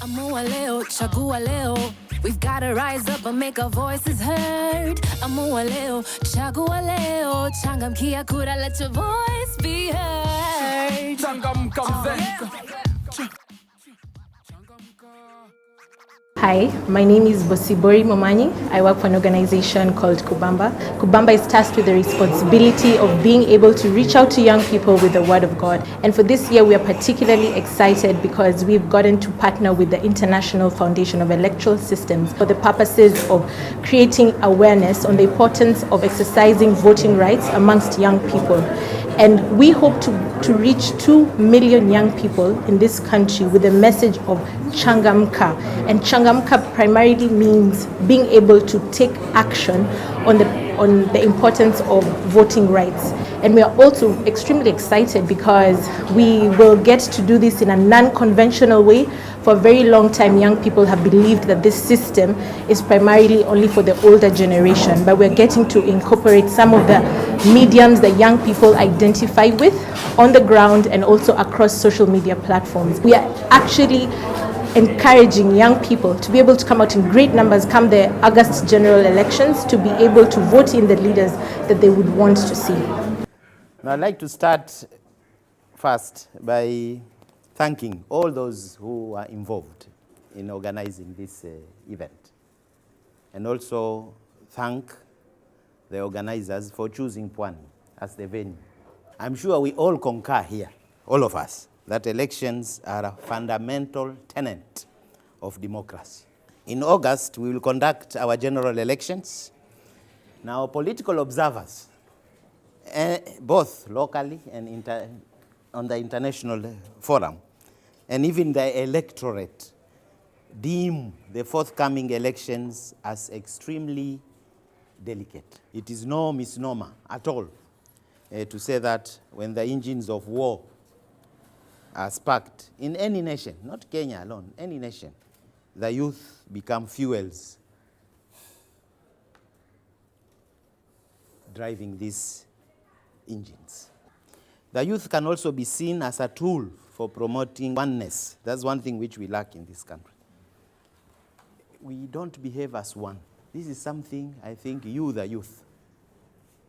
Amua leo, chagua leo. We've gotta rise up and make our voices heard. Amua leo, chagua leo. Changamkia kura, let your voice be heard. Hi, my name is Bosibori Momanyi. I work for an organization called Kubamba. Kubamba is tasked with the responsibility of being able to reach out to young people with the Word of God. And for this year, we are particularly excited because we've gotten to partner with the International Foundation of Electoral Systems for the purposes of creating awareness on the importance of exercising voting rights amongst young people. And we hope to reach 2 million young people in this country with the message of Changamka. And Changamka primarily means being able to take action on the importance of voting rights. And we are also extremely excited because we will get to do this in a non-conventional way. For a very long time, young people have believed that this system is primarily only for the older generation, but we're getting to incorporate some of the mediums that young people identify with on the ground and also across social media platforms. We are actually encouraging young people to be able to come out in great numbers come the August general elections to be able to vote in the leaders that they would want to see. Now, I'd like to start first by thanking all those who are involved in organizing this event, and also thank the organizers for choosing Pwani as the venue. I'm sure we all concur here, all of us, that elections are a fundamental tenet of democracy. In August, we will conduct our general elections. Now, political observers, both locally and on the international forum, and even the electorate, deem the forthcoming elections as extremely delicate. It is no misnomer at all to say that when the engines of war are sparked in any nation, not Kenya alone, any nation, the youth become fuels driving these engines. The youth can also be seen as a tool for promoting oneness. That's one thing which we lack in this country. We don't behave as one. This is something I think you, the youth,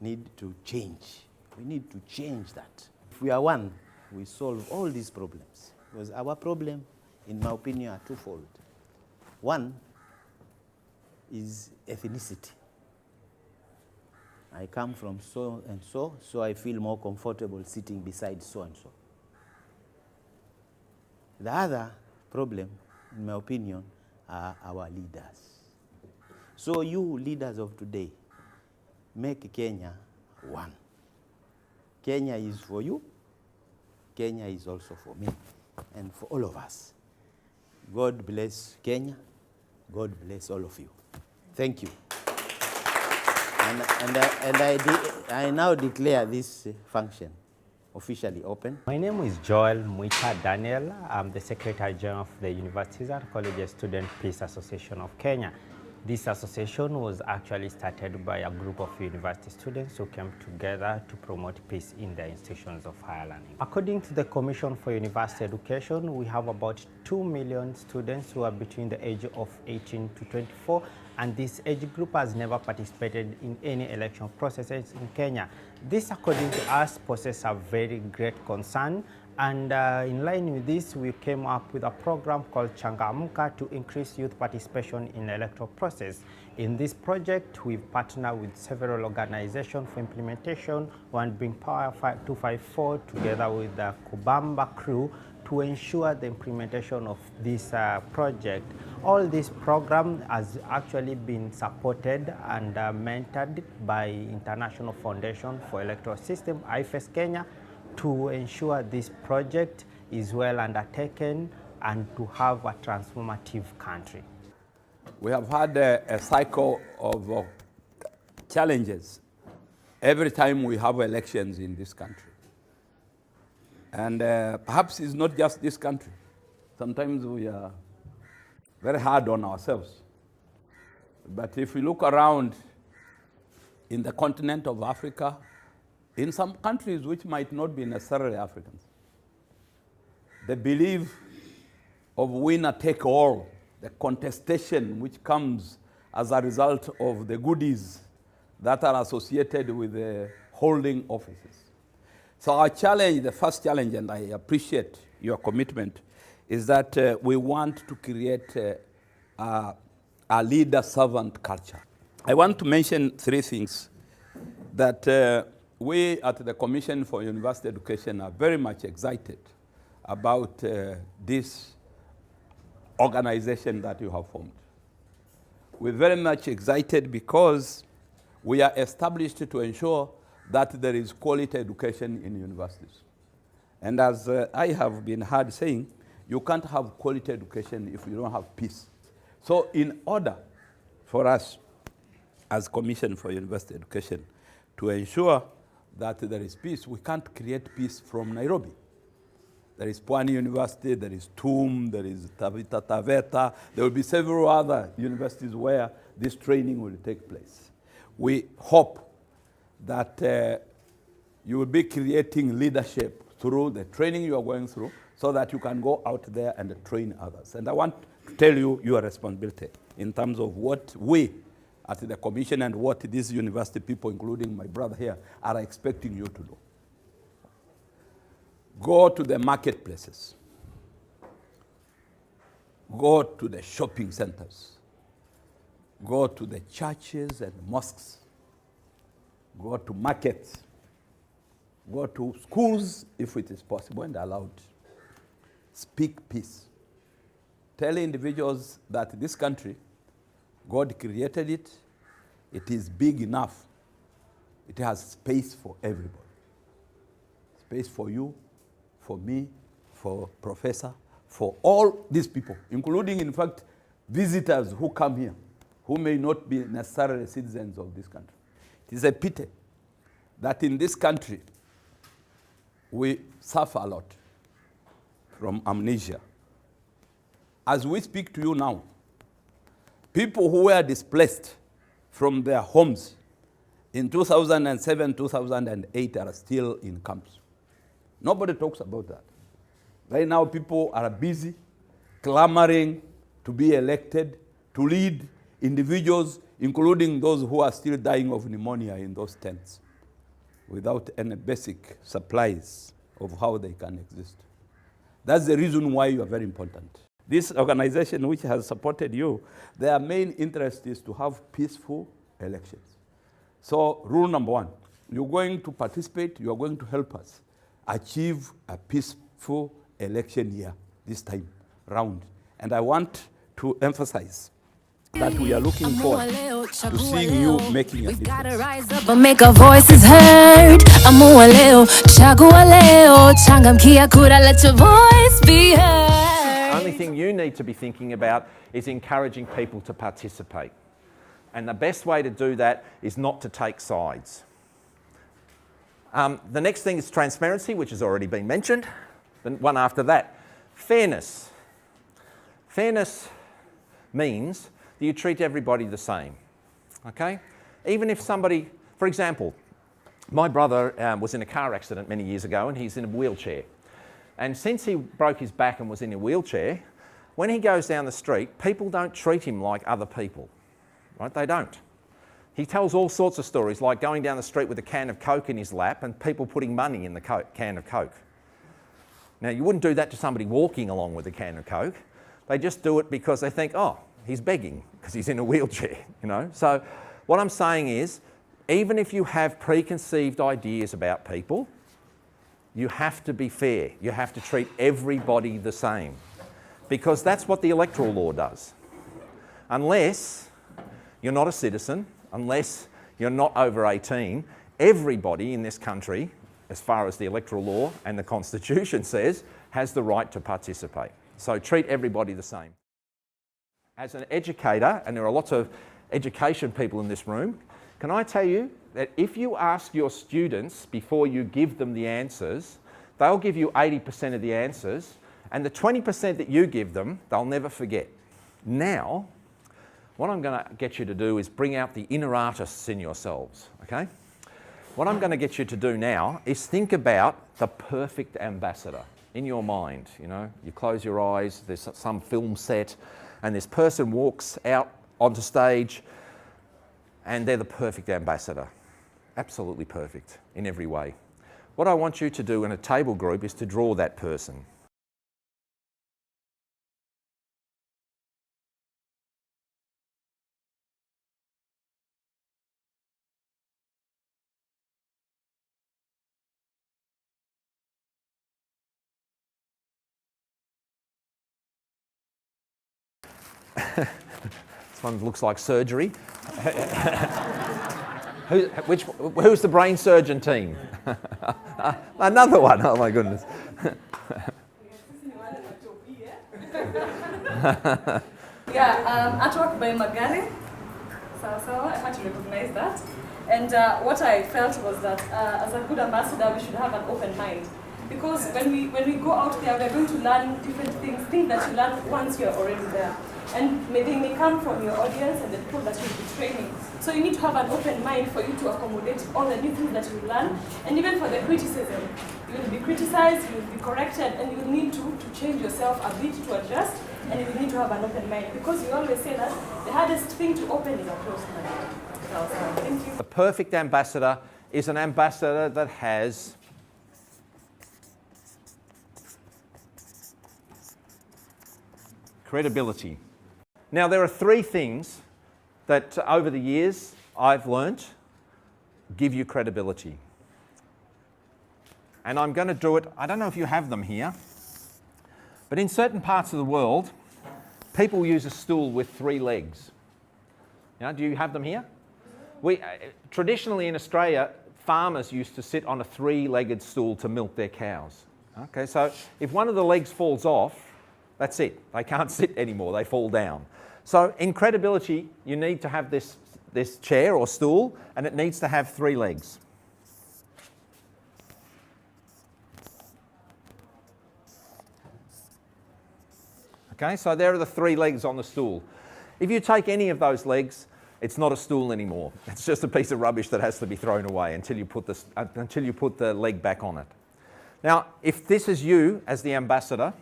need to change. We need to change that. If we are one, we solve all these problems. Because our problem, in my opinion, are twofold. One is ethnicity. I come from so and so, so I feel more comfortable sitting beside so and so. The other problem, in my opinion, are our leaders. So you leaders of today, make Kenya one. Kenya is for you. Kenya is also for me and for all of us. God bless Kenya. God bless all of you. Thank you. And I now declare this function officially open. My name is Joel Muita Daniel. I'm the Secretary General of the Universities and Colleges Student Peace Association of Kenya. This association was actually started by a group of university students who came together to promote peace in their institutions of higher learning. According to the Commission for University Education, we have about 2 million students who are between the age of 18 to 24, and this age group has never participated in any election processes in Kenya. This, according to us, poses a very great concern. And in line with this, we came up with a program called Changamka to increase youth participation in the electoral process. In this project, we've partnered with several organizations for implementation, one being Power 254, together with the Kubamba crew, to ensure the implementation of this project. All this program has actually been supported and mentored by International Foundation for Electoral System, IFES Kenya, to ensure this project is well undertaken and to have a transformative country. We have had a cycle of challenges every time we have elections in this country. And perhaps it's not just this country. Sometimes we are very hard on ourselves. But if we look around in the continent of Africa, in some countries which might not be necessarily Africans, the belief of winner take all, the contestation which comes as a result of the goodies that are associated with the holding offices. So our challenge, the first challenge, and I appreciate your commitment, is that we want to create a leader-servant culture. I want to mention three things that we at the Commission for University Education are very much excited about this organization that you have formed. We're very much excited because we are established to ensure that there is quality education in universities. And as I have been heard saying, you can't have quality education if you don't have peace. So in order for us as Commission for University Education to ensure that there is peace, we can't create peace from Nairobi. There is Pwani University, there is TUM, there is Tavita Taveta. There will be several other universities where this training will take place. We hope that you will be creating leadership through the training you are going through so that you can go out there and train others. And I want to tell you your responsibility in terms of what we at the Commission and what these university people, including my brother here, are expecting you to do. Go to the marketplaces. Go to the shopping centers. Go to the churches and mosques. Go to markets. Go to schools if it is possible and allowed. Speak peace. Tell individuals that this country, God created it. It is big enough. It has space for everybody. Space for you, for me, for Professor, for all these people, including, in fact, visitors who come here, who may not be necessarily citizens of this country. It is a pity that in this country, we suffer a lot from amnesia. As we speak to you now, people who were displaced from their homes in 2007, 2008 are still in camps. Nobody talks about that. Right now, people are busy clamoring to be elected, to lead individuals, including those who are still dying of pneumonia in those tents, without any basic supplies of how they can exist. That's the reason why you are very important. This organization which has supported you, their main interest is to have peaceful elections. So rule number one, you're going to participate, you're going to help us achieve a peaceful election year this time round. And I want to emphasize that we are looking forward to seeing you making a difference. We've got to rise up and make our voices heard. Amua leo, chagua leo, changamkia kura, let your voice be heard. The only thing you need to be thinking about is encouraging people to participate. And the best way to do that is not to take sides. The next thing is transparency, which has already been mentioned. The one after that, fairness. Fairness means that you treat everybody the same, okay? Even if somebody, for example, my brother was in a car accident many years ago and he's in a wheelchair. And since he broke his back and was in a wheelchair, when he goes down the street, people don't treat him like other people, right? They don't. He tells all sorts of stories, like going down the street with a can of Coke in his lap and people putting money in the can of Coke. Now, you wouldn't do that to somebody walking along with a can of Coke. They just do it because they think, oh, he's begging because he's in a wheelchair, you know. So what I'm saying is, even if you have preconceived ideas about people, you have to be fair. You have to treat everybody the same, because that's what the electoral law does. Unless you're not a citizen, unless you're not over 18, everybody in this country, as far as the electoral law and the Constitution says, has the right to participate. So treat everybody the same. As an educator, and there are lots of education people in this room, can I tell you that if you ask your students before you give them the answers, they'll give you 80% of the answers, and the 20% that you give them, they'll never forget. Now, what I'm going to get you to do is bring out the inner artists in yourselves, okay? What I'm going to get you to do now is think about the perfect ambassador. in your mind, you know. You close your eyes, there's some film set, and this person walks out onto stage, and they're the perfect ambassador. Absolutely perfect in every way. What I want you to do in a table group is to draw that person. This one looks like surgery. Who's the brain surgeon team? Another one, oh my goodness. Artwork by Magari. So I had to recognize that. And what I felt was that as a good ambassador, we should have an open mind. Because when we go out there, we're going to learn different things that you learn once you're already there. And they may come from your audience and the people that you'll be training. So you need to have an open mind for you to accommodate all the new things that you learn, and even for the criticism. You will be criticized, you will be corrected, and you will need to change yourself a bit to adjust, and you will need to have an open mind. Because we always say that the hardest thing to open is a closed mind. So, thank you. The perfect ambassador is an ambassador that has credibility. Now, there are three things that over the years I've learnt give you credibility. And I'm going to do it, I don't know if you have them here, but in certain parts of the world, people use a stool with 3 legs. Now, do you have them here? Traditionally in Australia, farmers used to sit on a 3-legged stool to milk their cows. Okay, so if one of the legs falls off, that's it. They can't sit anymore, they fall down. So in credibility, you need to have this chair or stool, and it needs to have 3 legs. Okay, so there are the 3 legs on the stool. If you take any of those legs, it's not a stool anymore. It's just a piece of rubbish that has to be thrown away until you put the leg back on it. Now, if this is you as the ambassador,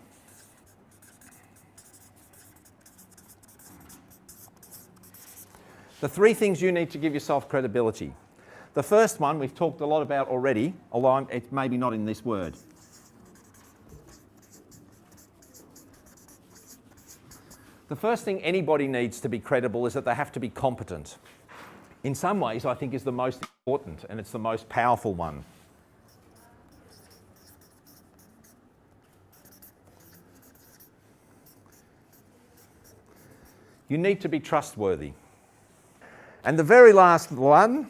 the 3 things you need to give yourself credibility. The first one we've talked a lot about already, although it's maybe not in this word. The first thing anybody needs to be credible is that they have to be competent. In some ways, I think is the most important, and it's the most powerful one. You need to be trustworthy. And the very last one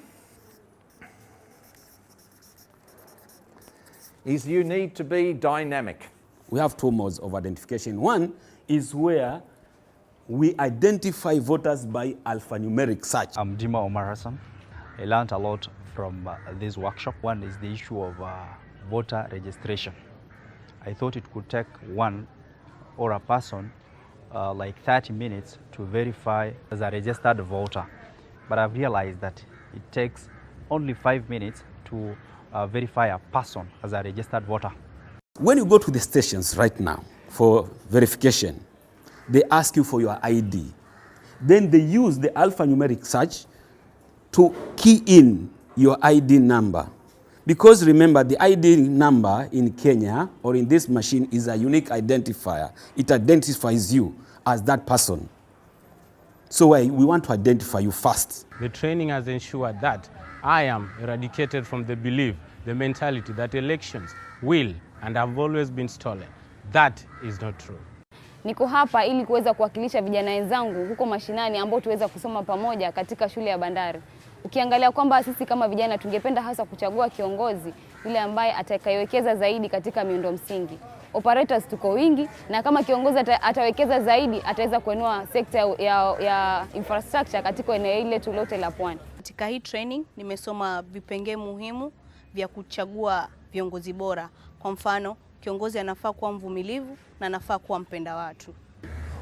is you need to be dynamic. We have 2 modes of identification. One is where we identify voters by alphanumeric search. I'm Dima Omar Hassan. I learned a lot from this workshop. One is the issue of voter registration. I thought it could take one or a person like 30 minutes to verify as a registered voter. But I've realized that it takes only 5 minutes to verify a person as a registered voter. When you go to the stations right now for verification, they ask you for your ID. Then they use the alphanumeric search to key in your ID number. Because remember, the ID number in Kenya or in this machine is a unique identifier. It identifies you as that person. So we want to identify you first. The training has ensured that I am eradicated from the belief, the mentality that elections will and have always been stolen. That is not true. Niko hapa ili kuweza kuwakilisha vijana wenzangu huko mashinani ambao tuweza kusoma pamoja katika shule ya bandari. Ukiangalia kwamba sisi kama vijana tungependa hasa kuchagua kiongozi yule ambaye atakayewekeza zaidi katika miundo msingi. Operators tuko wingi, na kama kiongozi atawekeza zaidi ataweza kuinua sekta ya infrastructure katika eneo ile tulote la Pwani. Katika hii training nimesoma vipengee muhimu vya kuchagua viongozi bora. Kwa mfano, kiongozi anafaa kuwa mvumilivu na anafaa kuwa mpenda watu.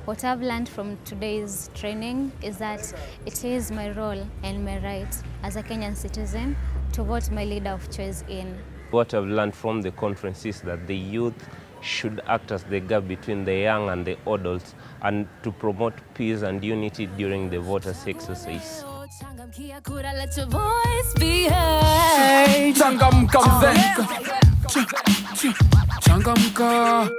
What I've learned from today's training is that it is my role and my right as a Kenyan citizen to vote my leader of choice in. What I've learned from the conference is that the youth should act as the gap between the young and the adults, and to promote peace and unity during the voters' exercise. Changamka.